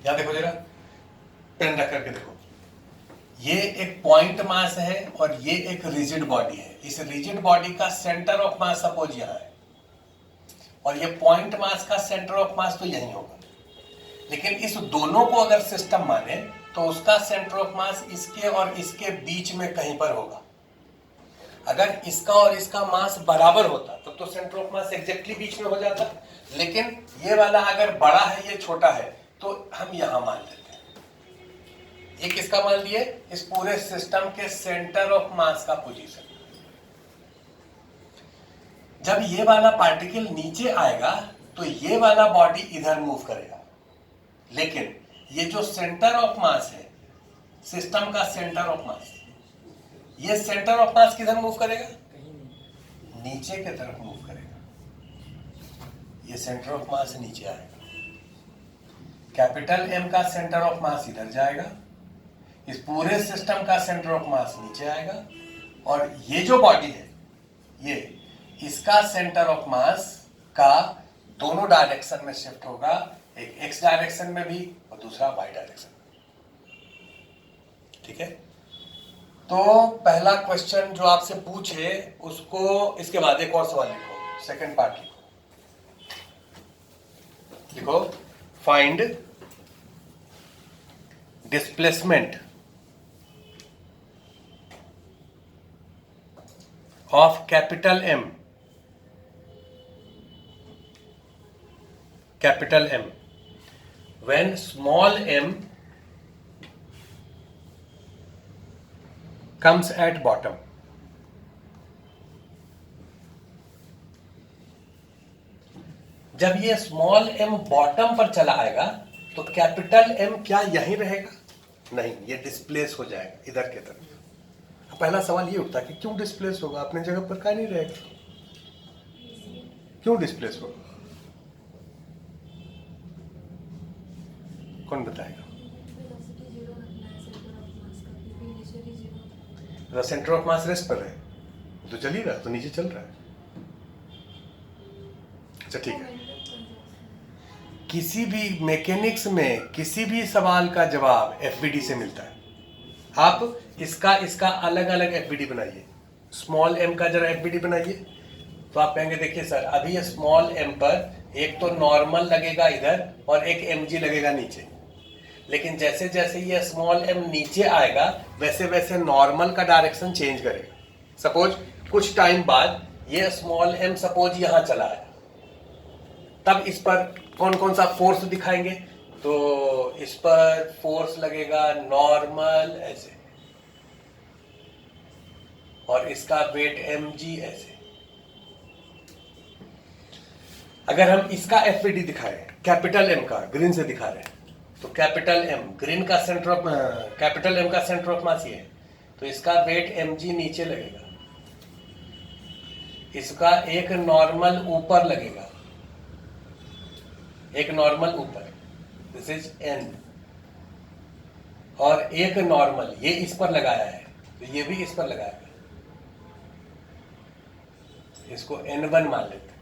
यहां देखो जरा, पेन रख करके देखो, ये एक पॉइंट मास है और ये एक रिजिड बॉडी है। इस रिजिड बॉडी का सेंटर ऑफ मास सपोज यहां है और ये पॉइंट मास का सेंटर ऑफ मास तो यही होगा, लेकिन इस दोनों को अगर सिस्टम माने तो उसका सेंटर ऑफ मास इसके और इसके बीच में कहीं पर होगा। अगर इसका और इसका मास बराबर होता तब तो सेंटर ऑफ मास एग्जैक्टली बीच में हो जाता, लेकिन ये वाला अगर बड़ा है ये छोटा है तो हम यहां मान लेते हैं। ये किसका मान लिए? इस पूरे सिस्टम के सेंटर ऑफ मास का पोजीशन। जब ये वाला पार्टिकल नीचे आएगा तो ये वाला बॉडी इधर मूव करेगा, लेकिन ये जो सेंटर ऑफ मास है, सिस्टम का सेंटर ऑफ मास, ये सेंटर ऑफ मास किधर मूव करेगा? नीचे की तरफ मूव करेगा। ये सेंटर ऑफ मास नीचे आएगा, कैपिटल एम का सेंटर ऑफ मास इधर जाएगा, इस पूरे सिस्टम का सेंटर ऑफ मास नीचे आएगा, और ये जो बॉडी है ये इसका सेंटर ऑफ मास का दोनों डायरेक्शन में शिफ्ट होगा, एक एक्स डायरेक्शन में भी और दूसरा वाई डायरेक्शन में। ठीक है, तो पहला क्वेश्चन जो आपसे पूछे उसको, इसके बाद एक और सवाल लिखो, सेकंड पार्ट लिखो, find displacement of capital M when small m comes at bottom. जब ये स्मॉल m बॉटम पर चला आएगा तो कैपिटल M क्या यहीं रहेगा? नहीं, ये डिस्प्लेस हो जाएगा इधर की तरफ। पहला सवाल ये उठता है कि क्यों डिस्प्लेस होगा? अपने जगह पर काहे नहीं रहेगा? क्यों डिस्प्लेस होगा? कौन बताएगा? सेंटर ऑफ मास रेस्ट पर है तो चल ही रहा, तो नीचे चल रहा है। अच्छा ठीक है, किसी भी मैकेनिक्स में किसी भी सवाल का जवाब एफबीडी से मिलता है। आप इसका अलग अलग एफबीडी बनाइए। स्मॉल एम का जरा एफबीडी बनाइए, तो आप कहेंगे देखिए सर अभी ये स्मॉल एम पर एक तो नॉर्मल लगेगा इधर और एक एमजी लगेगा नीचे, लेकिन जैसे जैसे ये स्मॉल एम नीचे आएगा वैसे वैसे नॉर्मल का डायरेक्शन चेंज करेगा। सपोज कुछ टाइम बाद ये स्मॉल एम सपोज यहां चला है, तब इस पर कौन कौन सा फोर्स दिखाएंगे? तो इस पर फोर्स लगेगा नॉर्मल ऐसे, और इसका वेट mg ऐसे। अगर हम इसका एफबीडी दिखाएं कैपिटल एम का, ग्रीन से दिखा रहे हैं, तो कैपिटल एम ग्रीन का सेंटर ऑफ, कैपिटल एम का सेंटर ऑफ मास ये है, तो इसका वेट mg नीचे लगेगा, इसका एक नॉर्मल ऊपर लगेगा, एक नॉर्मल ऊपर, दिस इज n, और एक नॉर्मल ये इस पर लगाया है तो ये भी इस पर लगाएगा, इसको n1 मान लेते हैं।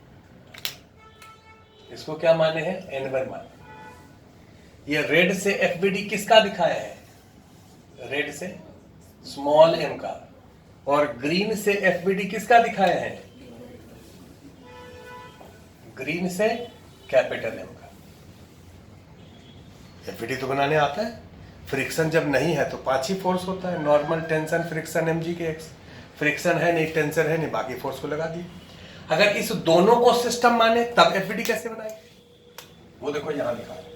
इसको क्या माने हैं? n1 माने। ये रेड से एफबीडी किसका दिखाया है? रेड से स्मॉल m का, और ग्रीन से एफबीडी किसका दिखाया है? ग्रीन से कैपिटल M का। एफबीडी तो बनाने आता है। फ्रिक्शन जब नहीं है तो पांच ही फोर्स होता है, नॉर्मल, टेंशन, फ्रिक्शन, mg के x। फ्रिक्शन है नहीं, टेंशन है नहीं, बाकी फोर्स को लगा दिए। अगर इस दोनों को सिस्टम माने तब एफबीडी कैसे बनाए? वो देखो यहां लिखा है,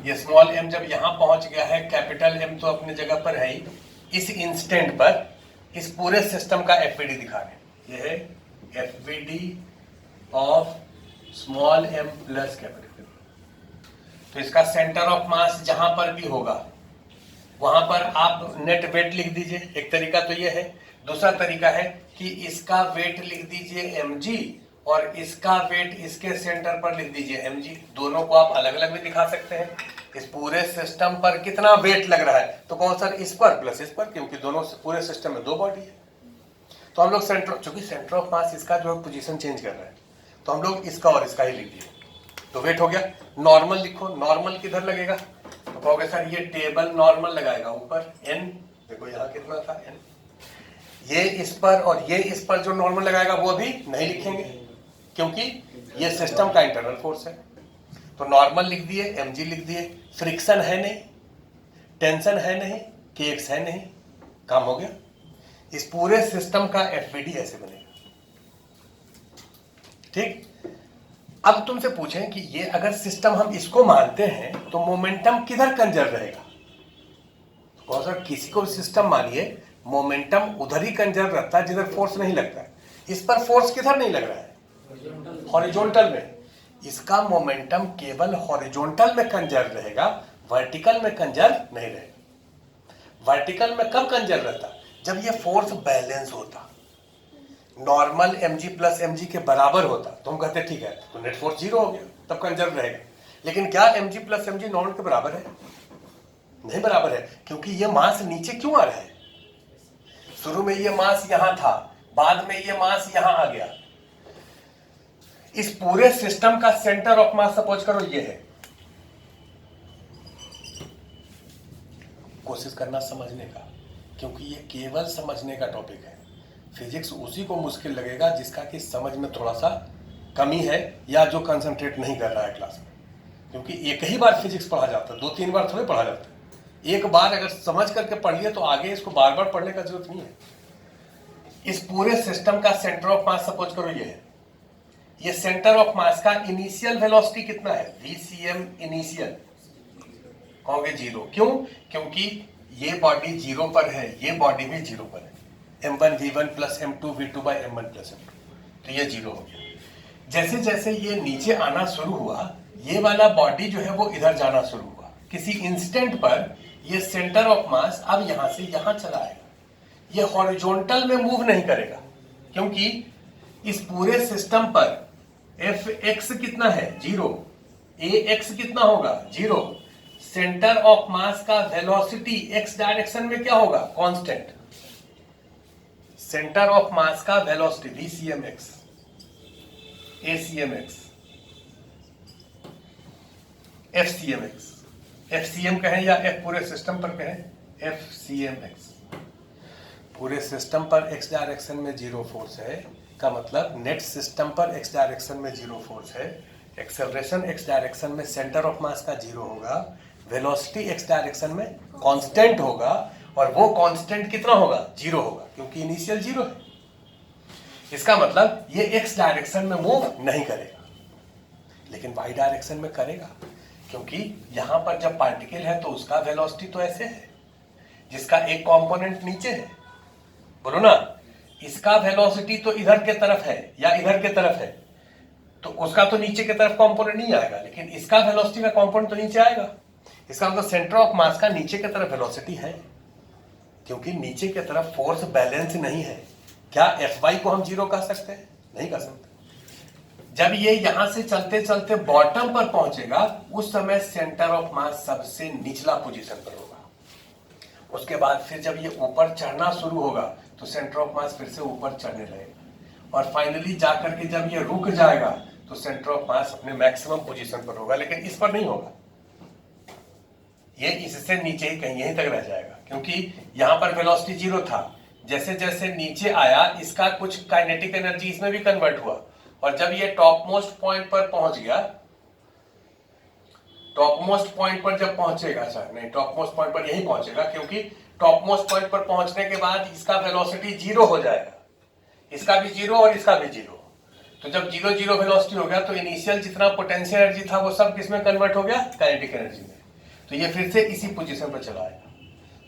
ये स्मॉल m जब यहां पहुंच गया है, कैपिटल M तो अपने जगह पर है ही, इस इंस्टेंट पर इस पूरे सिस्टम का एफबीडी दिखा रहे। ये है FBD of small m plus capital M। तो इसका सेंटर ऑफ मास जहां पर भी होगा वहां पर आप नेट वेट लिख दीजिए, एक तरीका तो ये है। दूसरा तरीका है कि इसका वेट लिख दीजिए mg और इसका वेट इसके सेंटर पर लिख दीजिए mg। दोनों को आप अलग अलग भी दिखा सकते हैं। इस पूरे सिस्टम पर कितना वेट लग रहा है, तो कौन सर इस पर प्लस इस पर, क्योंकि दोनों पूरे सिस्टम में दो बॉडी है। तो हम लोग सेंटर, चूंकि सेंटर ऑफ मास इसका जो पोजीशन चेंज कर रहा है, तो हम लोग इसका और इसका ही लिख दिए, तो वेट हो गया। नॉर्मल लिखो, नॉर्मल किधर लगेगा, तो कहोगे सर ये टेबल नॉर्मल लगाएगा ऊपर n, देखो यहाँ कितना था n, ये इस पर और ये इस पर जो नॉर्मल लगाएगा वो अभी नहीं लिखेंगे, क्योंकि ये सिस्टम का इंटरनल फोर्स है। तो नॉर्मल लिख दिए, mg लिख दिए, फ्रिक्शन है नहीं, टेंशन है नहीं, kx है नहीं, काम हो गया। इस पूरे सिस्टम का FVD ऐसे बनेगा। ठीक, अब तुमसे पूछें कि ये अगर सिस्टम हम इसको मानते हैं तो मोमेंटम किधर कंजर्व रहेगा, तो सर किसी को सिस्टम मानिए मोमेंटम उधर ही कंजर्व रहता है जिधर फोर्स नहीं लगता है। इस पर फोर्स किधर नहीं लग रहा है, हॉरिजॉन्टल में। इसका मोमेंटम केवल हॉरिजॉन्टल में कंजर्व रहेगा, वर्टिकल में कंजर्व नहीं रहेगा। वर्टिकल में कब कंजर्व रहता, जब ये फोर्स बैलेंस होता, नॉर्मल mg प्लस mg के बराबर होता, तो हम कहते ठीक है तो नेट फोर्स जीरो हो गया, तब कंजर्व रहेगा। लेकिन क्या mg प्लस mg नॉर्मल के बराबर है, नहीं बराबर है, क्योंकि ये मास नीचे क्यों आ रहा है, शुरू में ये मास यहां था, बाद में ये मास यहां आ गया। इस पूरे सिस्टम का सेंटर ऑफ मास सपोज करो ये है। कोशिश करना समझने का, क्योंकि ये केवल समझने का टॉपिक है। फिजिक्स उसी को मुश्किल लगेगा जिसका कि समझ में थोड़ा सा कमी है या जो कंसंट्रेट नहीं कर रहा है क्लास में, क्योंकि एक ही बार फिजिक्स पढ़ा जाता है, 2-3 बार थोड़े पढ़ा जाता है। एक बार अगर समझ करके पढ़ लिया तो आगे इसको बार बार पढ़ने का जरूरत नहीं है। इस पूरे सिस्टम का सेंटर ऑफ मास सपोज करो ये है। ये सेंटर ऑफ मास का इनिशियल वेलोसिटी कितना है, VCM इनिशियल, कहोगे जीरो। क्यों, क्योंकि ये बॉडी जीरो पर है, ये बॉडी भी जीरो पर है, m1 v1 plus m2 v2 by m1 plus m2, तो ये जीरो हो गया। जैसे जैसे ये नीचे आना शुरू हुआ, ये वाला बॉडी जो है वो इधर जाना शुरू हुआ। किसी इंस्टेंट पर ये सेंटर ऑफ मास अब यहां से यहां चला आएगा, ये हॉरिजॉन्टल में मूव नहीं करेगा, क्योंकि इस पूरे सिस्टम पर Fx कितना है, जीरो, Ax कितना होगा, जीरो। सेंटर ऑफ मास का वेलोसिटी x डायरेक्शन में क्या होगा, कांस्टेंट। सेंटर ऑफ मास का velocity VCMx, ACMx, FCMx, FCM कहें या F पूरे सिस्टम पर कहें, FCMx। पूरे सिस्टम पर x डायरेक्शन में जीरो फोर्स है, का मतलब नेट सिस्टम पर x डायरेक्शन में जीरो फोर्स है। एक्सेलरेशन x डायरेक्शन में सेंटर ऑफ मास का जीरो होगा, वेलोसिटी x डायरेक्शन में कांस्टेंट होगा, और वो कांस्टेंट कितना होगा, जीरो होगा, क्योंकि इनिशियल जीरो है। इसका मतलब ये x डायरेक्शन में मूव नहीं करेगा, लेकिन y डायरेक्शन में करेगा, क्योंकि यहां पर जब पार्टिकल है तो उसका वेलोसिटी तो ऐसे है, जिसका एक कंपोनेंट नीचे है, बोलो ना, इसका वेलोसिटी तो इधर के तरफ है या इधर के तरफ है, तो उसका तो नीचे के तरफ कंपोनेंट नहीं आएगा, लेकिन इसका वेलोसिटी का कंपोनेंट तो नीचे आएगा। इसका मतलब सेंटर ऑफ मास का नीचे के तरफ वेलोसिटी है, क्योंकि नीचे के तरफ फोर्स बैलेंस नहीं है। क्या Fy को हम जीरो कह सकते हैं, नहीं कह सकते। जब ये यहां से चलते चलते बॉटम पर पहुंचेगा, उस समय सेंटर ऑफ मास सबसे निचला पोजीशन पर होगा। उसके बाद फिर जब ये ऊपर चढ़ना शुरू होगा तो सेंटर ऑफ मास फिर से ऊपर चढ़ने लगेगा, और फाइनली जाकर के जब ये रुक जाएगा तो सेंटर ऑफ मास अपने मैक्सिमम पोजीशन पर होगा, लेकिन इस पर नहीं होगा, ये इससे नीचे ही कहीं यहीं तक रह जाएगा, क्योंकि यहां पर वेलोसिटी जीरो था। जैसे जैसे नीचे आया, इसका कुछ काइनेटिक एनर्जी इसमें भी कन्वर्ट हुआ, और जब ये टॉप मोस्ट पॉइंट पर पहुंच गया, टॉप मोस्ट पॉइंट पर जब पहुंचेगा, सर नहीं, टॉप मोस्ट पॉइंट पर यही पहुंचेगा, क्योंकि टॉप मोस्ट पॉइंट पर पहुंचने के बाद इसका वेलोसिटी जीरो हो जाएगा, इसका भी जीरो और इसका भी जीरो। तो जब जीरो जीरो वेलोसिटी हो गया तो इनिशियल जितना पोटेंशियल एनर्जी था वो सब किसमें कन्वर्ट हो गया, काइनेटिक एनर्जी में। तो ये फिर से इसी पोजीशन पर चला आएगा,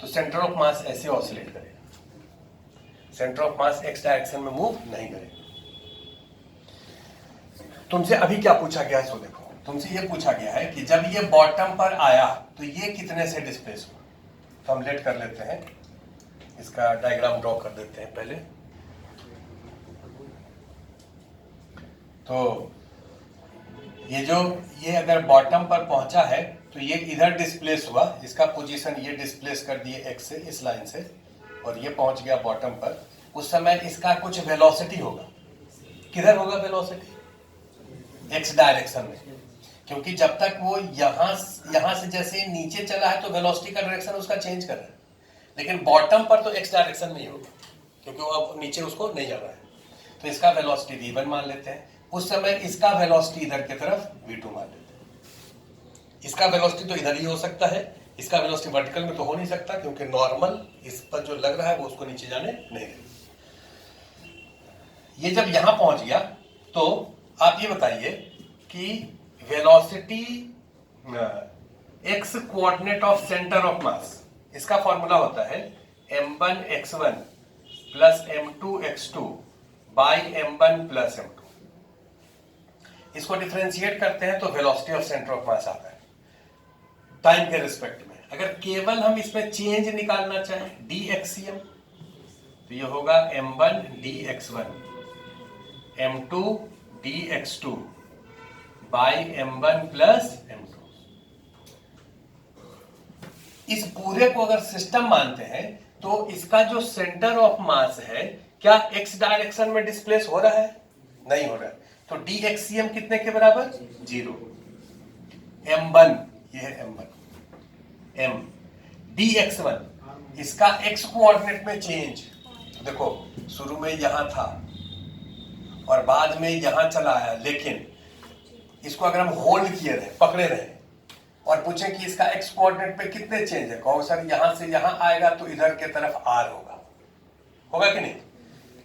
तो सेंटर ऑफ मास ऐसे ऑसिलेट करेगा, centre of mass x direction में मूव नहीं करेगा। तुमसे अभी क्या पूछा गया है, सो देखो, तुमसे ये पूछा गया है कि जब ये बॉटम पर आया तो ये कितने से डिस्प्लेस हुआ। तो हम लेट कर लेते हैं, इसका डायग्राम ड्रॉ कर देते हैं पहले। तो ये अगर बॉटम पर पहुंचा है तो ये इधर डिस्प्लेस हुआ, इसका पोजीशन ये डिस्प्लेस कर दिए x से, इस लाइन से, और ये पहुंच गया बॉटम पर। उस समय इसका कुछ वेलोसिटी होगा। किधर होगा वेलोसिटी? x डायरेक्शन में, क्योंकि जब तक वो यहां से जैसे नीचे चला है तो वेलोसिटी का डायरेक्शन उसका चेंज कर रहा है, लेकिन बॉटम पर तो x डायरेक्शन में ही होगा, क्योंकि वो अब नीचे उसको नहीं जाना है। तो इसका वेलोसिटी v1 मान लेते हैं। उस समय इसका वेलोसिटी इधर की तरफ v2 मान लेते हैं। इसका वेलोसिटी तो इधर ही हो सकता है, इसका वेलोसिटी वर्टिकल में तो हो नहीं सकता, क्योंकि नॉर्मल इस पर जो लग रहा है वो उसको नीचे जाने नहीं देगा। ये जब यहां पहुंच गया तो आप ये बताइए कि velocity x coordinate of centre of मास, इसका फॉर्मूला होता है m1 x1 plus m2 x2 by m1 plus m2। इसको डिफरेंशिएट करते हैं तो वेलोसिटी ऑफ सेंटर ऑफ मास आता है टाइम के रिस्पेक्ट में। अगर केवल हम इसमें चेंज निकालना चाहें dxcm, तो ये होगा m1 dx1 m2 dx2 by m1 plus m2। इस पूरे को अगर सिस्टम मानते हैं तो इसका जो सेंटर ऑफ मास है क्या x डायरेक्शन में डिस्प्लेस हो रहा है? नहीं हो रहा है। तो dxcm कितने के बराबर? 0। m1, ये है m1, m dx1, इसका x कोऑर्डिनेट में चेंज। तो देखो शुरू में यहां था और बाद में यहां चला आया, लेकिन इसको अगर हम होल्ड किए रहे, पकड़े रहे और पूछें कि इसका x कोऑर्डिनेट पे कितने चेंज है, कहो सर यहां से यहां आएगा तो इधर के तरफ r होगा कि नहीं?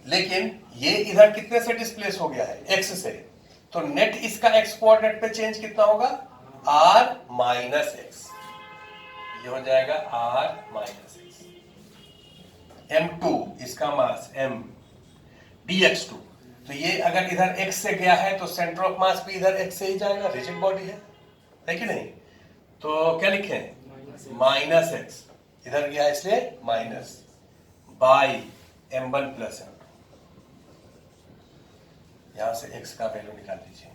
लेकिन ये इधर कितने से डिस्प्लेस हो गया है? x से। तो नेट इसका x कोऑर्डिनेट पे चेंज कितना होगा? r minus x। ये हो जाएगा r माइनस x। m2 इसका मास m dx2, तो ये अगर इधर x से गया है तो सेंटर ऑफ मास भी इधर x से ही जाएगा, रिजिड बॉडी है कि नहीं? तो क्या लिखें? माइनस x, इधर गया इसलिए minus, by m1 plus m2। यहां से x का वैल्यू निकाल लीजिए।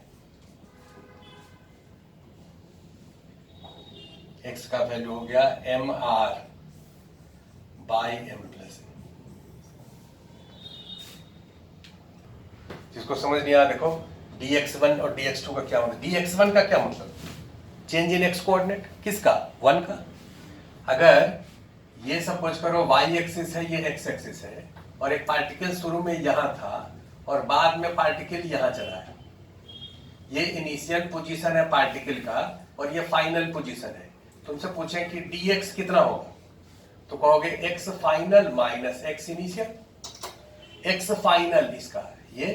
x का वैल्यू हो गया mr by m plus m। जिसको समझ नहीं आया देखो dx1 और dx2 का क्या मतलब। dx1 का क्या मतलब? चेंज इन x कोऑर्डिनेट, किसका? 1 का। अगर ये सपोज करो y एक्सिस है, ये x एक्सिस है, और एक पार्टिकल शुरू में यहां था और बाद में पार्टिकल यहां चला है, ये इनिशियल पोजीशन है पार्टिकल का और ये फाइनल पोजीशन है। तुमसे पूछें कि dx कितना होगा, तो कहोगे x final minus x initial. x final इसका ये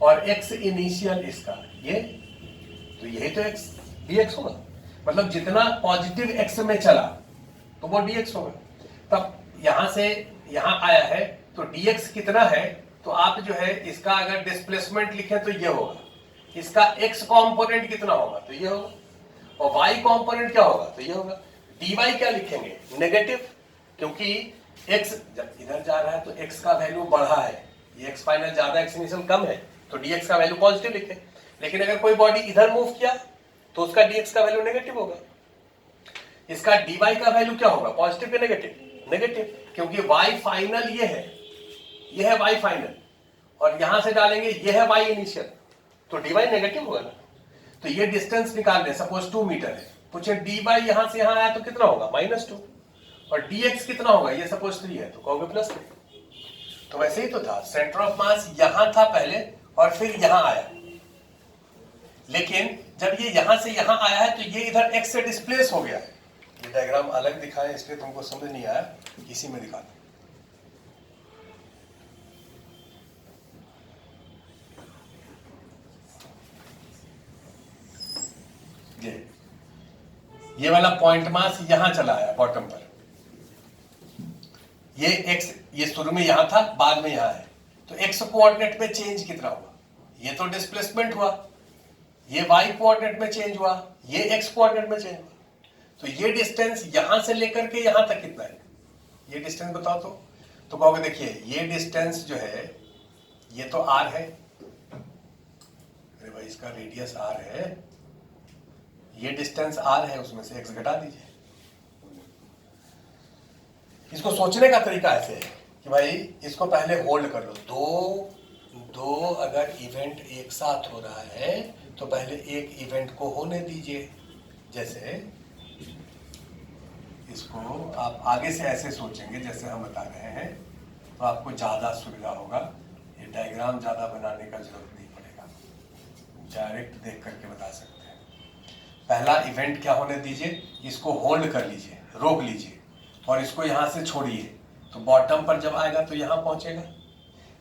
और x इनिशियल इसका ये, तो यही तो x dx होगा। मतलब जितना पॉजिटिव x में चला तो वो dx होगा। तब यहां से यहां आया है तो dx कितना है, तो आप जो है इसका अगर डिस्प्लेसमेंट लिखें तो ये होगा। इसका x कंपोनेंट कितना होगा, तो ये होगा, और y कंपोनेंट क्या होगा, तो ये होगा। dy क्या लिखेंगे? नेगेटिव, क्योंकि x जब इधर जा रहा है तो x का वैल्यू बढ़ा है, ये x फाइनल ज्यादा x इनिशियल कम है, तो dx का वैल्यू पॉजिटिव लिखें। लेकिन अगर कोई बॉडी इधर मूव किया तो उसका dx का वैल्यू नेगेटिव होगा। इसका dy का वैल्यू क्या होगा, पॉजिटिव या नेगेटिव? नेगेटिव, क्योंकि y फाइनल ये है y फाइनल, और यहां से डालेंगे ये है y इनिशियल, तो dy नेगेटिव होगा ना। तो ये डिस्टेंस निकाल लें, सपोज 2 मीटर है, पूछे dy यहां से यहां आया तो कितना होगा? -2, और dx कितना होगा, ये सपोज 3 है तो कहोगे +3। तो वैसे ही तो था, सेंटर ऑफ मास यहां था पहले और फिर यहां आया, लेकिन जब ये यहां से यहां आया है तो ये इधर x से डिस्प्लेस हो गया है। ये डायग्राम अलग दिखाएं, इसलिए तुमको समझ नहीं आया, इसी में दिखा दो। ये वाला पॉइंट मास यहां चला आया बॉटम पर, ये x, ये शुरू में यहां था बाद में यहां है, तो x कोऑर्डिनेट में चेंज कितना हुआ? ये तो डिस्प्लेसमेंट हुआ, ये y कोऑर्डिनेट में चेंज हुआ, ये x कोऑर्डिनेट में चेंज हुआ। तो ये डिस्टेंस यहां से लेकर के यहां तक कितना है, ये डिस्टेंस बताओ तो कहोगे देखिए ये डिस्टेंस जो है ये तो r है, अरे भाई इसका रेडियस r है, ये डिस्टेंस r है, उसमें से x घटा दीजिए। इसको सोचने का तरीका ऐसे है कि भाई इसको पहले होल्ड कर लो। दो अगर इवेंट एक साथ हो रहा है तो पहले एक इवेंट को होने दीजिए। जैसे इसको आप आगे से ऐसे सोचेंगे जैसे हम बता रहे हैं तो आपको ज़्यादा सुविधा होगा। ये डायग्राम ज़्यादा बनाने का जरूरत नहीं पड़ेगा, डायरेक्ट देख करके बता सकते हैं। पहला इवेंट क्या होने दीजिए, इसको होल्ड कर लीजिए, रोक लीजिए और इसको यहाँ से छोड़िए। तो बॉटम पर जब आएगा तो यहाँ पहुँचेगा।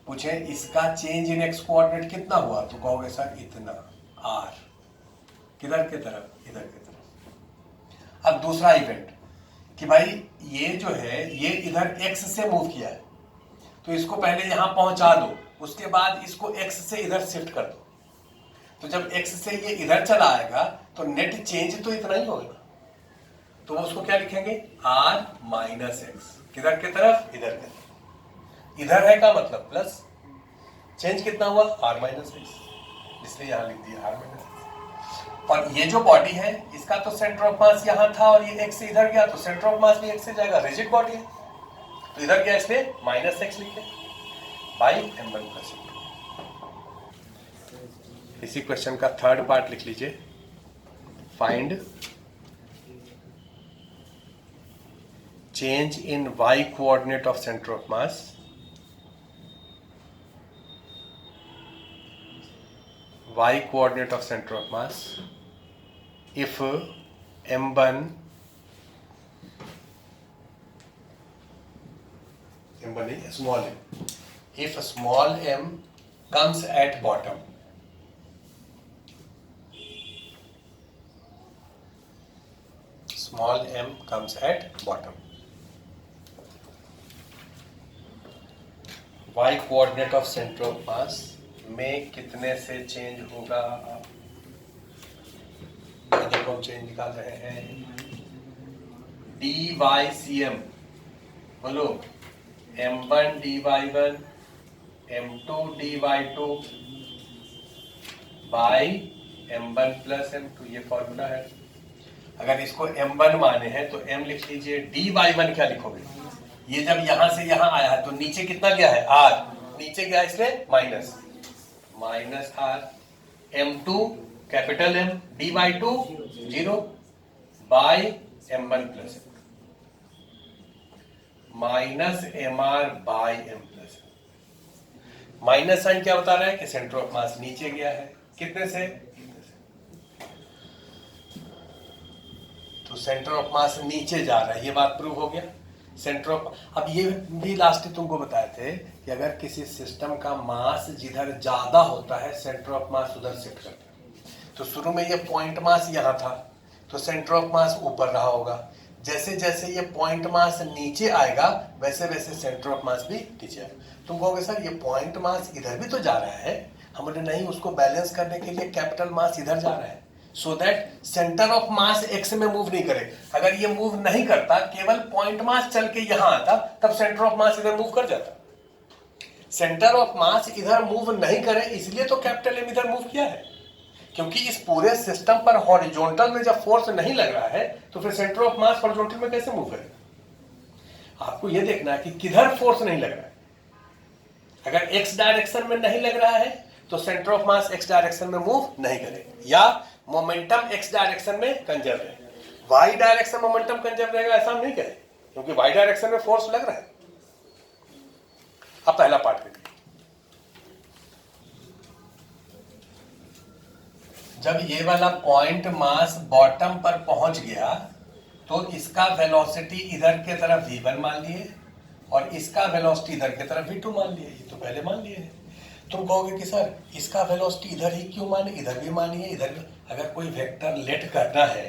पूछे इसका चेंज इन एक्स कोऑर्डिनेट कितना हुआ, तो कहोगे सर इतना r। किधर के तरफ, इधर की तरफ। अब दूसरा इवेंट कि भाई ये जो है ये इधर x से मूव किया है, तो इसको पहले यहां पहुंचा दो, उसके बाद इसको x से इधर शिफ्ट कर दो। तो जब x से ये इधर चला आएगा तो नेट चेंज तो इतना ही होगा। तो उसको क्या लिखेंगे, r माइनस एक्स। किधर की तरफ, इधर की तरफ। इधर है का मतलब प्लस, चेंज कितना हुआ, r माइनस एक्स, इसलिए यहां लिख दिया r माइनस एक्स। और ये जो बॉडी है इसका तो सेंटर ऑफ मास यहां था और ये x से इधर गया तो सेंटर ऑफ मास भी x से जाएगा, रिजिड बॉडी है तो इधर गया इसलिए माइनस एक्स लिखे बाई m1 प्लस m2। इसी क्वेश्चन का थर्ड पार्ट लिख लीजिए, find change in y coordinate of centre of mass y coordinate of center of mass if m1 small m, if small m comes at bottom, small m comes at bottom, y coordinate of center of mass में कितने से change होगा। देखो हम change निकाल रहे हैं, dy cm, बोलो m1 dy1 m2 dy2 by m1 plus m2, ये फॉर्मूला है। अगर इसको m1 माने हैं तो m लिख लीजिए, dy1 क्या लिखोगे, ये जब यहां से यहां आया है तो नीचे कितना गया है, r, नीचे गया इसलिए minus r, m2 capital M dy2 0 by m1 plus minus mr by m plus. Minus sign क्या बता रहा है कि सेंटर ऑफ मास नीचे गया है, कितने से, तो सेंटर ऑफ मास नीचे जा रहा है, ये बात प्रूव हो गया। सेंटर ऑफ, अब ये भी लास्ट तुमको बताए थे कि अगर किसी सिस्टम का मास जिधर ज्यादा होता है सेंटर ऑफ मास उधर शिफ्ट करता है। तो शुरू में ये पॉइंट मास यहाँ था तो सेंटर ऑफ मास ऊपर रहा होगा, जैसे जैसे ये पॉइंट मास नीचे आएगा वैसे वैसे सेंटर ऑफ मास भी नीचे आएगा। तुम कहोगे सर ये पॉइंट मास इधर भी तो जा रहा है, हमने नहीं, उसको बैलेंस करने के लिए कैपिटल मास इधर जा रहा है so that centre of mass x में मूव नहीं करे। अगर ये मूव नहीं करता, केवल पॉइंट मास चल के यहां आता, तब सेंटर ऑफ मास इधर मूव कर जाता। सेंटर ऑफ मास इधर मूव नहीं करे इसलिए तो कैपिटल एम इधर मूव किया है, क्योंकि इस पूरे सिस्टम पर हॉरिजॉन्टल में जब फोर्स नहीं लग रहा है तो फिर सेंटर ऑफ मास हॉरिजॉन्टल में कैसे मूव करेगा। आपको यह देखना है कि किधर फोर्स नहीं लग रहा है। अगर एक्स डायरेक्शन में नहीं लग रहा है तो centre of mass x direction में मूव नहीं करेगा, या मोमेंटम एक्स डायरेक्शन में कंजर्व है। वाई डायरेक्शन मोमेंटम कंजर्व रहेगा ऐसा हम नहीं कहें, क्योंकि वाई डायरेक्शन में फोर्स लग रहा है। अब पहला पार्ट करिए, जब ये वाला पॉइंट मास बॉटम पर पहुंच गया तो इसका वेलोसिटी इधर के तरफ v1 मान लिए और इसका वेलोसिटी इधर के तरफ v2 मान लिए। ये तो पहले मान लिए। तुम कहोगे कि सर इसका वेलोसिटी इधर ही क्यों माने, इधर भी मानिए इधर भी। अगर कोई वेक्टर लेट करना है,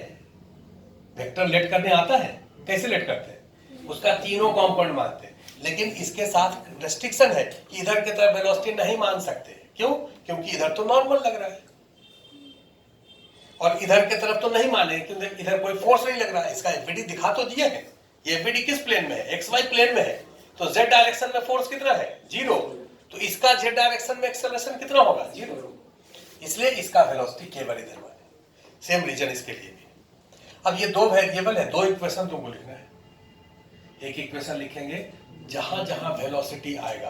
वेक्टर लेट करने आता है, कैसे लेट करते हैं, उसका तीनों कंपोनेंट मानते हैं, लेकिन इसके साथ रेस्ट्रिक्शन है कि इधर की तरफ वेलोसिटी नहीं मान सकते। क्यों, क्योंकि इधर तो नॉर्मल लग रहा है और इधर की तरफ तो नहीं माने क्योंकि इधर कोई फोर्स नहीं लग रहा है। इसका एफबीडी दिखा तो दिया है, ये एफबीडी किस प्लेन में है, एक्स वाई प्लेन में है, तो जेड डायरेक्शन में फोर्स कितना है, 0, तो इसका जेड डायरेक्शन में एक्सेलरेशन कितना होगा, 0, इसलिए इसका वेलोसिटी केवल इधर माने। सेम रीजन इसके लिए भी। अब ये दो वेरिएबल है, दो इक्वेशन तुमको लिखना है। एक इक्वेशन लिखेंगे जहां जहां वेलोसिटी आएगा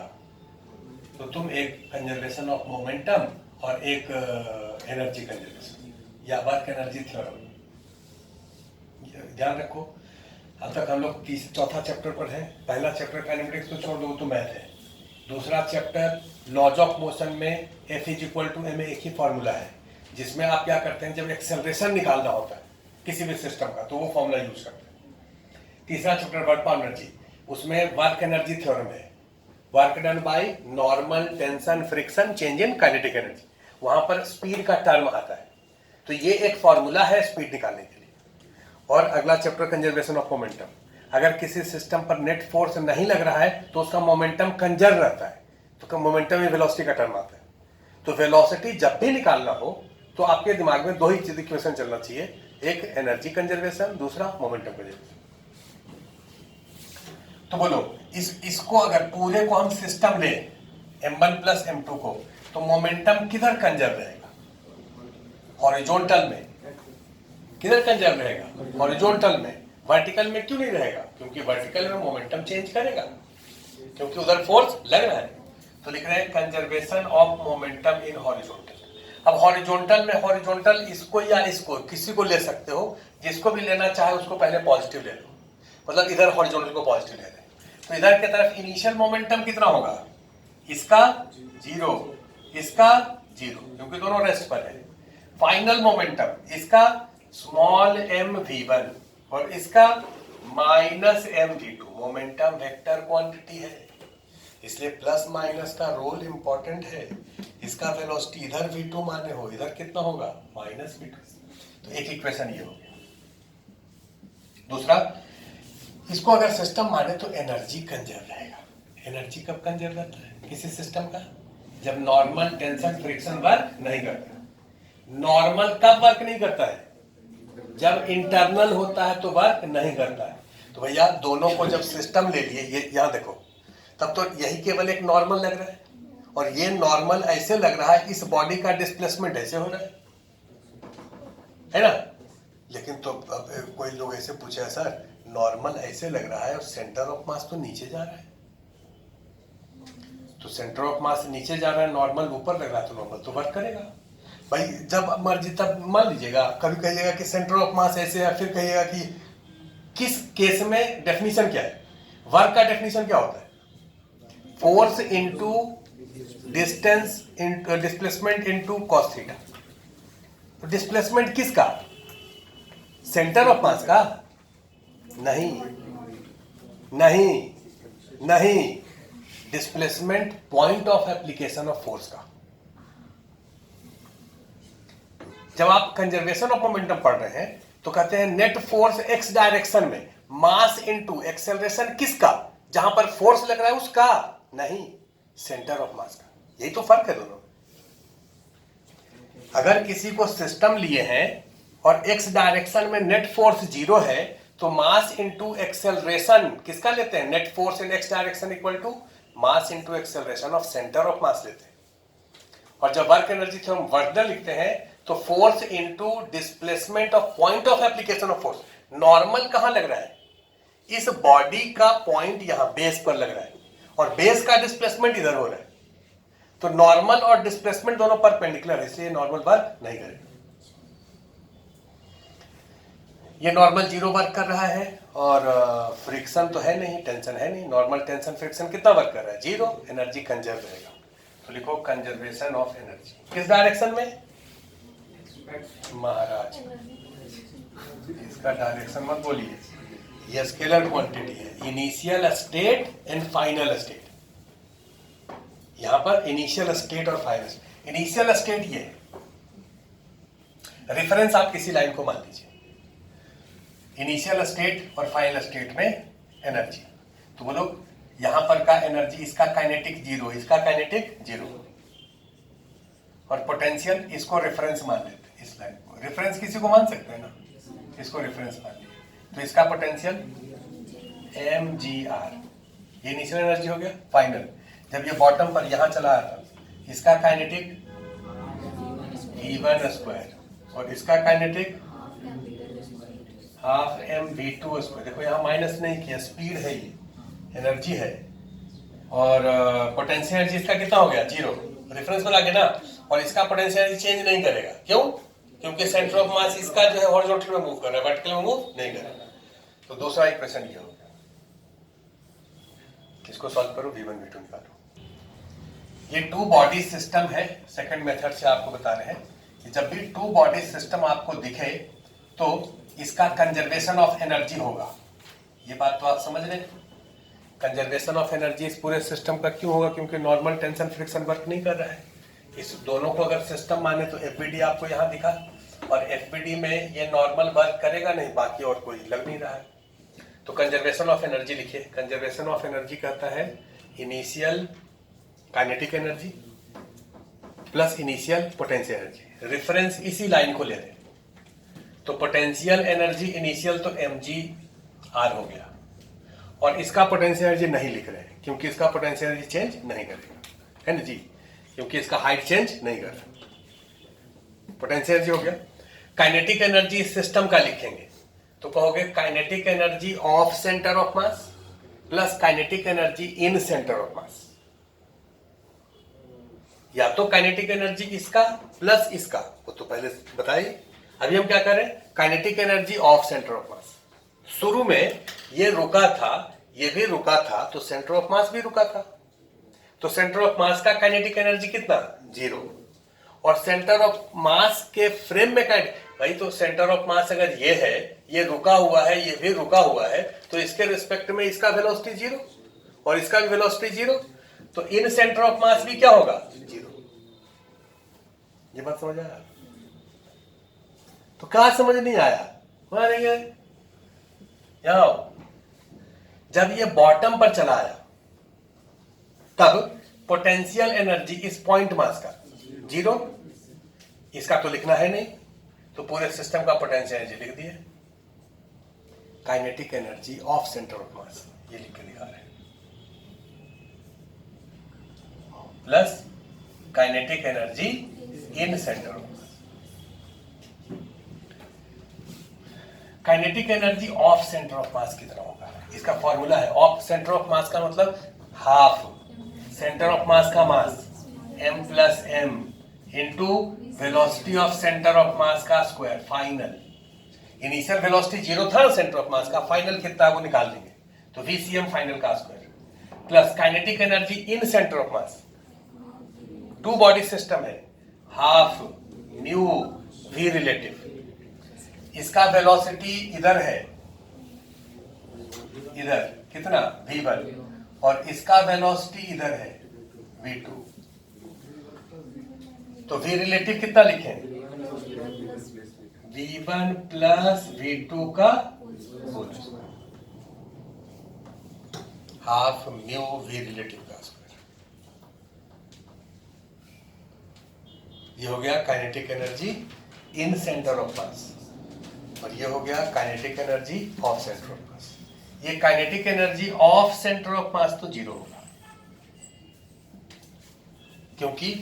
तो तुम एक कंजर्वेशन ऑफ मोमेंटम और एक एनर्जी कंजर्वेशन या वर्क एनर्जी थ्योरम, ध्यान रखो। अब तक हम लोग चौथा चैप्टर पर है। पहला चैप्टर काइनेमेटिक्स तो छोड़ दो, तो मैथ है। दूसरा चैप्टर लॉज ऑफ मोशन में F = ma, एक ही फॉर्मूला है जिसमें आप क्या करते हैं, जब एक्सेलरेशन निकालना होता है किसी भी सिस्टम का तो वो फॉर्मूला यूज करते हैं। तीसरा चैप्टर वर्क एनर्जी, उसमें वर्क एनर्जी थ्योरम है, work done by normal tension friction change in kinetic energy, वहां पर स्पीड का टर्म आता है। तो ये एक फॉर्मूला है स्पीड निकालने के लिए। और अगला चैप्टर कंजर्वेशन ऑफ मोमेंटम, अगर किसी सिस्टम पर नेट फोर्स नहीं लग रहा है तो उसका मोमेंटम कंजर्व रहता है, तो मोमेंटम में वेलोसिटी का टर्म आता है। तो वेलोसिटी जब भी निकालना हो तो आपके दिमाग में दो ही चीज इक्वेशन चलना चाहिए, एक एनर्जी कंजर्वेशन, दूसरा मोमेंटम कंजर्वेशन। तो बोलो इसको अगर पूरे को हम सिस्टम ले m1 + m2 को, तो मोमेंटम किधर कंजर्व रहेगा? हॉरिजॉन्टल में। किधर कंजर्व रहेगा? हॉरिजॉन्टल में। वर्टिकल में क्यों नहीं रहेगा? क्योंकि वर्टिकल में मोमेंटम चेंज करेगा, क्योंकि उधर फोर्स लग रहा है। तो लिख रहे हैं conservation of momentum in horizontal. अब हॉरिजॉन्टल में, हॉरिजॉन्टल इसको या इसको किसी को ले सकते हो, जिसको भी लेना चाहे उसको पहले पॉजिटिव ले लो, मतलब इधर हॉरिजॉन्टल को पॉजिटिव ले रहे हैं। तो इधर की तरफ इनिशियल मोमेंटम कितना होगा? इसका 0, इसका 0, क्योंकि दोनों रेस्ट पर है। फाइनल मोमेंटम इसका m(v1) और इसका -m(v2). मोमेंटम वेक्टर क्वांटिटी है, इसलिए प्लस माइनस का रोल इंपॉर्टेंट है। इसका वेलोसिटी इधर v2 माने हो, इधर कितना होगा? -v2। तो एक इक्वेशन ये हो गया। दूसरा, इसको अगर सिस्टम माने तो एनर्जी कंजर्व रहेगा। एनर्जी कब कंजर्व रहता है किसी सिस्टम का? जब नॉर्मल टेंशन फ्रिक्शन वर्क नहीं करता। नॉर्मल कब वर्क नहीं करता है? जब इंटरनल होता है तो वर्क नहीं करता है। तो भैया दोनों को जब सिस्टम ले लिए, ये यहां देखो, तब तो यही केवल एक नॉर्मल लग रहा है, और ये नॉर्मल ऐसे लग रहा है, इस बॉडी का डिस्प्लेसमेंट ऐसे हो रहा है ना? लेकिन तो अब कोई लोग ऐसे पूछे, सर नॉर्मल ऐसे लग रहा है और सेंटर ऑफ मास तो नीचे जा रहा है, तो सेंटर ऑफ मास नीचे जा रहा है, नॉर्मल ऊपर लग रहा है, तो नॉर्मल तो वर्क करेगा। भाई जब मर्जी तब मान लीजिएगा, कभी कहिएगा कि सेंटर ऑफ मास ऐसे है, फिर कहिएगा कि किस केस में डेफिनेशन क्या है? वर्क का डेफिनेशन क्या होता है? Force into distance into displacement into cos theta. तो डिस्प्लेसमेंट किसका? सेंटर ऑफ मास का? नहीं नहीं नहीं, displacement point of application of force का। जब आप कंजर्वेशन ऑफ मोमेंटम पढ़ रहे हैं तो कहते हैं नेट फोर्स x डायरेक्शन में मास इनटू एक्सेलरेशन किसका? जहां पर फोर्स लग रहा है उसका, नहीं सेंटर ऑफ मास का। यही तो फर्क है दोनों। अगर किसी को सिस्टम लिए हैं और x डायरेक्शन में नेट फोर्स 0 है, तो मास इनटू एक्सेलरेशन किसका लेते हैं? Net force in x direction equal to mass into acceleration of centre of mass लेते हैं। और जब work energy theorem work done लिखते हैं तो force into displacement of point of application of force. Normal कहां लग रहा है? इस बॉडी का पॉइंट यहां बेस पर लग रहा है, और बेस का डिस्प्लेसमेंट इधर हो रहा है। तो नॉर्मल और डिस्प्लेसमेंट दोनों परपेंडिकुलर है, इसलिए नॉर्मल वर्क नहीं करेगा। ये नॉर्मल 0 वर्क कर रहा है, और फ्रिक्शन तो है नहीं, टेंशन है नहीं। नॉर्मल टेंशन फ्रिक्शन कितना वर्क कर रहा है? 0। एनर्जी कंजर्व रहेगा। तो लिखो कंजर्वेशन ऑफ एनर्जी किस डायरेक्शन में? महाराज इसका डायरेक्शन मत बोलिए, ये स्केलर क्वांटिटी है। Initial state and final state. यहां पर इनिशियल स्टेट और फाइनल। इनिशियल स्टेट ये रेफरेंस आप किसी लाइन को मान लीजिए, इनिशियल स्टेट और फाइनल स्टेट में एनर्जी। तो बोलो यहां पर का एनर्जी, इसका काइनेटिक 0, इसका काइनेटिक 0, और पोटेंशियल इसको रेफरेंस मान लेते हैं। इस लाइन को रेफरेंस किसी को मान सकते हैं ना, इसको रेफरेंस मान लिया। तो इसका पोटेंशियल mgr, ये इनिशियल एनर्जी हो गया। फाइनल जब ये बॉटम पर यहां चला आता, इसका काइनेटिक v1 स्क्वायर और इसका kinetic half m v two square. देखो यहाँ माइनस नहीं किया, स्पीड है, ये एनर्जी है, और पोटेंशियल एनर्जी इसका कितना हो गया, 0, रेफरेंस बना के ना। और इसका पोटेंशियल एनर्जी चेंज नहीं करेगा, क्यों? क्योंकि सेंटर ऑफ मास इसका जो है हॉरिजॉन्टल में मूव कर रहा है, वर्टिकल में मूव नहीं कर रहा है। तो दूसरा इक्वेशन ये हो गया, इसको सॉल्व करो, V1 V2 निकालो। ये टू बॉडी सिस्टम है, सेकंड मेथड से आपको बता रहे हैं कि जब भी टू बॉडी सिस्टम आपको दिखे तो इसका कंजर्वेशन ऑफ एनर्जी होगा। ये बात तो आप समझ रहे हैं। कंजर्वेशन ऑफ एनर्जी इस पूरे सिस्टम का क्यों होगा? क्योंकि नॉर्मल टेंशन फ्रिक्शन वर्क नहीं कर रहा है। इस दोनों को अगर सिस्टम माने तो एफबीडी आपको यहाँ दिखा, और एफबीडी में ये नॉर्मल वर्क करेगा नहीं, बाकी और कोई लग नहीं रहा है। तो कंजर्वेशन ऑफ एनर्जी लिखिए। कंजर्वेशन ऑफ एनर्जी कहता है initial kinetic energy plus initial potential energy. Reference इसी लाइन को ले रहे हैं। तो पोटेंशियल एनर्जी इनिशियल तो mgr हो गया, और इसका पोटेंशियल एनर्जी नहीं लिख रहे हैं क्योंकि इसका पोटेंशियल एनर्जी चेंज नहीं करेगा, है ना जी, क्योंकि इसका हाइट चेंज नहीं कर रहा। पोटेंशियल एनर्जी हो गया। काइनेटिक एनर्जी इस सिस्टम का लिखेंगे तो कहोगे kinetic energy of centre of mass plus kinetic energy in centre of मास। या तो काइनेटिक एनर्जी इसका प्लस इसका, वो तो पहले बताइए। अभी हम क्या करें, kinetic energy of centre of मास। शुरू में ये रुका था, ये भी रुका था, तो सेंटर ऑफ मास भी रुका था। तो सेंटर ऑफ मास का काइनेटिक एनर्जी कितना, 0। और सेंटर ऑफ मास के फ्रेम में भाई, तो सेंटर ऑफ मास अगर ये है, ये रुका हुआ है, ये भी रुका हुआ है, तो इसके रिस्पेक्ट में इसका वेलोसिटी 0 और इसका भी वेलोसिटी 0, तो इन सेंटर ऑफ मास भी क्या होगा, 0। ये बात समझ आया? तो क्या समझ नहीं आया? यहां जब ये बॉटम पर चला आया तब पोटेंशियल एनर्जी इस पॉइंट मास का 0, इसका तो लिखना है नहीं, तो पूरे सिस्टम का पोटेंशियल एनर्जी लिख दिए। Kinetic energy of centre of mass ये लिख के दिखा रहे हैं, plus kinetic energy in centre of mass. Kinetic energy of centre of मास कितना होगा, इसका फॉर्मूला है। ऑफ सेंटर ऑफ मास का मतलब हाफ सेंटर ऑफ मास का मास m plus m into velocity of centre of मास का स्क्वायर फाइनल। इनिशियल वेलोसिटी 0 था centre of मास का, फाइनल कितना वो निकाल देंगे, तो VCM फाइनल का square plus kinetic energy in centre of mass. Two body system है, हाफ म्यू v रिलेटिव। इसका वेलोसिटी इधर है, इधर कितना v1, और इसका वेलोसिटी इधर है v2। तो v रिलेटिव कितना लिखें, v1 प्लस v2 का whole square, half mu v relative का स्क्वायर। ये हो गया kinetic energy in centre of mass, और ये हो गया kinetic energy of centre of mass. ये kinetic energy of centre of mass तो 0 होगा, क्योंकि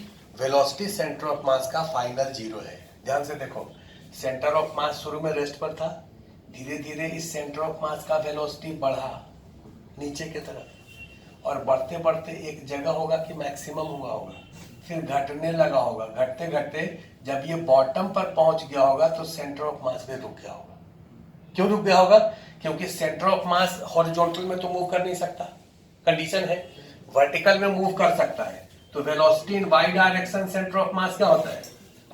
वेलोसिटी सेंटर ऑफ मास का फाइनल 0 है। ध्यान से देखो, सेंटर ऑफ मास शुरू में रेस्ट पर था, धीरे धीरे इस सेंटर ऑफ मास का वेलोसिटी बढ़ा नीचे की तरफ, और बढ़ते बढ़ते एक जगह होगा कि मैक्सिमम हुआ होगा, फिर घटने लगा होगा, घटते घटते जब ये बॉटम पर पहुंच गया होगा तो सेंटर ऑफ मास भी रुक गया होगा। क्यों रुक गया होगा? क्योंकि सेंटर ऑफ मास हॉरिजॉन्टल में तो मूव कर नहीं सकता, कंडीशन है, वर्टिकल में मूव कर सकता है। तो velocity in y direction centre of mass क्या होता है,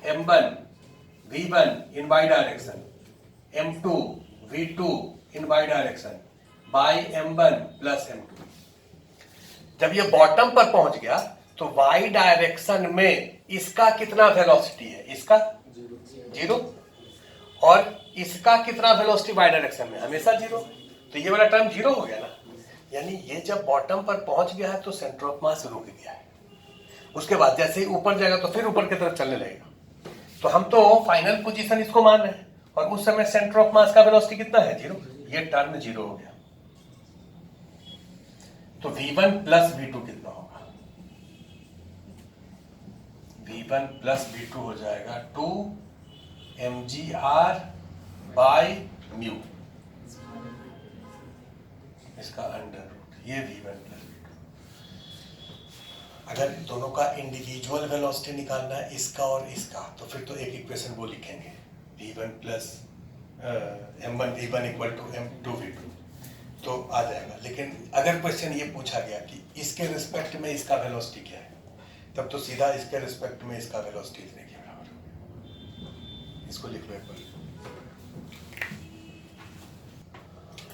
m1 v1 in y direction, m2 v2 in y direction by m1 plus m2। जब ये बॉटम पर पहुंच गया तो वाई डायरेक्शन में इसका कितना वेलोसिटी है, इसका 0, और इसका कितना वेलोसिटी वाई डायरेक्शन में, हमेशा 0। तो ये वाला टर्म 0 हो गया ना, यानी ये जब बॉटम पर पहुंच गया है तो सेंटर ऑफ मास रुक गया है। उसके बाद जैसे ही ऊपर जाएगा तो फिर ऊपर की तरफ चलने लगेगा। तो हम तो फाइनल पोजीशन इसको मान रहे हैं, और उस समय सेंटर ऑफ मास का वेलोसिटी कितना है, 0। ये टर्म 0 हो गया। तो v1 प्लस v2 कितना होगा, v1 प्लस v2 हो जाएगा 2 mgr बाई म्यू। इसका अंडर रूट, ये v1 प्लस v2। अगर दोनों का इंडिविजुअल वेलोसिटी निकालना है, इसका और इसका, तो फिर तो एक इक्वेशन वो लिखेंगे, v1 plus m1 v1 equal to m2 v2, तो आ जाएगा। लेकिन अगर क्वेश्चन ये पूछा गया कि इसके रिस्पेक्ट में इसका वेलोसिटी क्या है, तब तो सीधा इसके रिस्पेक्ट में इसका वेलोसिटी इतने के बराबर होगा। इसको लिख लो एक बार।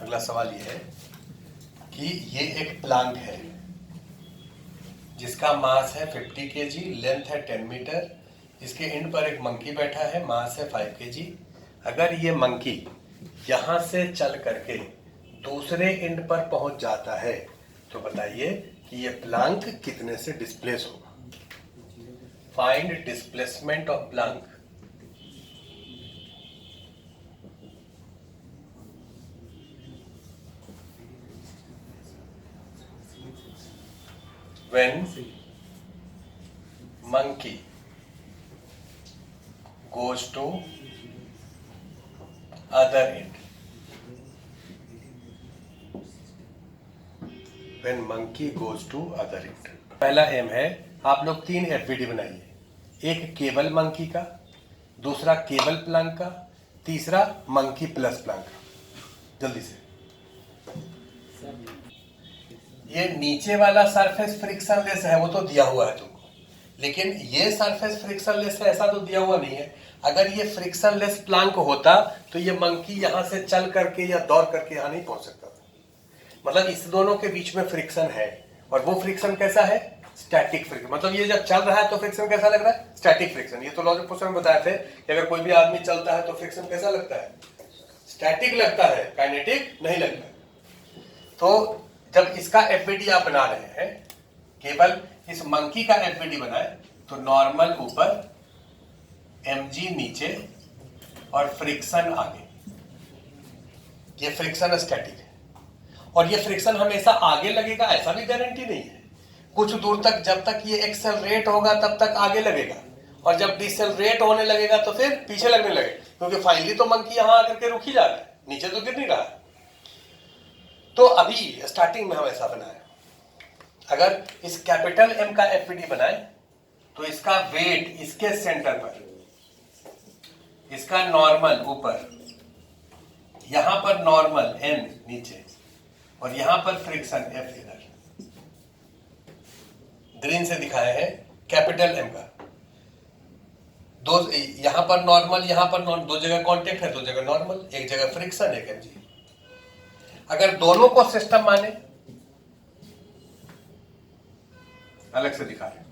अगला सवाल ये है कि ये एक प्लांक है जिसका मास है 50 kg, लेंथ है 10 मीटर, इसके एंड पर एक मंकी बैठा है, मास है 5 kg। अगर ये मंकी यहां से चल करके दूसरे एंड पर पहुंच जाता है तो बताइए कि ये प्लांक कितने से डिस्प्लेस होगा। Find displacement of Planck. When monkey goes to other end, when monkey goes to other end, पहला एम है, आप लोग 3 एफबीडी बनाइए, एक केबल मंकी का, दूसरा केबल प्लांक का, तीसरा मंकी प्लस प्लांक का। जल्दी से। ये नीचे वाला सरफेस फ्रिक्शनलेस है, वो तो दिया हुआ है तुमको, लेकिन ये सरफेस फ्रिक्शनलेस है ऐसा तो दिया हुआ नहीं है। अगर ये फ्रिक्शनलेस प्लांक होता तो ये मंकी यहां से चल करके या दौड़ करके यहां नहीं पहुंच सकता था। मतलब इस दोनों के बीच में फ्रिक्शन है, और वो फ्रिक्शन कैसा है? Static friction. मतलब ये जब चल रहा है तो फ्रिक्शन कैसा लग रहा है? Static friction. ये तो लॉजिक क्वेश्चन में बताए थे कि अगर कोई भी आदमी चलता है तो फ्रिक्शन कैसा लगता है? स्टैटिक लगता है, काइनेटिक नहीं लगता। तो जब इसका एफबीडी आप बना रहे हैं, केवल इस मंकी का एफबीडी बनाए तो नॉर्मल ऊपर, mg नीचे और फ्रिक्शन आगे। ये फ्रिक्शन स्टैटिक है, और ये फ्रिक्शन हमेशा आगे लगेगा ऐसा भी गारंटी नहीं है। कुछ दूर तक जब तक ये एक्सेलरेट होगा तब तक आगे लगेगा, और जब डिसेलरेट होने लगेगा तो फिर पीछे लगने लगेगा, क्योंकि फाइनली तो मंकी यहां आकर के रुक ही जा रहा है, नीचे तो गिर नहीं रहा है। तो अभी स्टार्टिंग में हम ऐसा बनाए, अगर इस कैपिटल एम का एफबीडी बनाए तो इसका वेट इसके सेंटर पर, इसका नॉर्मल ऊपर, यहां पर नॉर्मल एन नीचे, और यहां पर फ्रिक्शन एफ इधर। ग्रीन से दिखाए हैं कैपिटल एम का, दो यहां पर नॉर्मल, यहां पर दो जगह कांटेक्ट है, दो जगह नॉर्मल, एक जगह फ्रिक्शन, एक एमजी। अगर दोनों को सिस्टम माने, अलग से दिखा रहे हैं।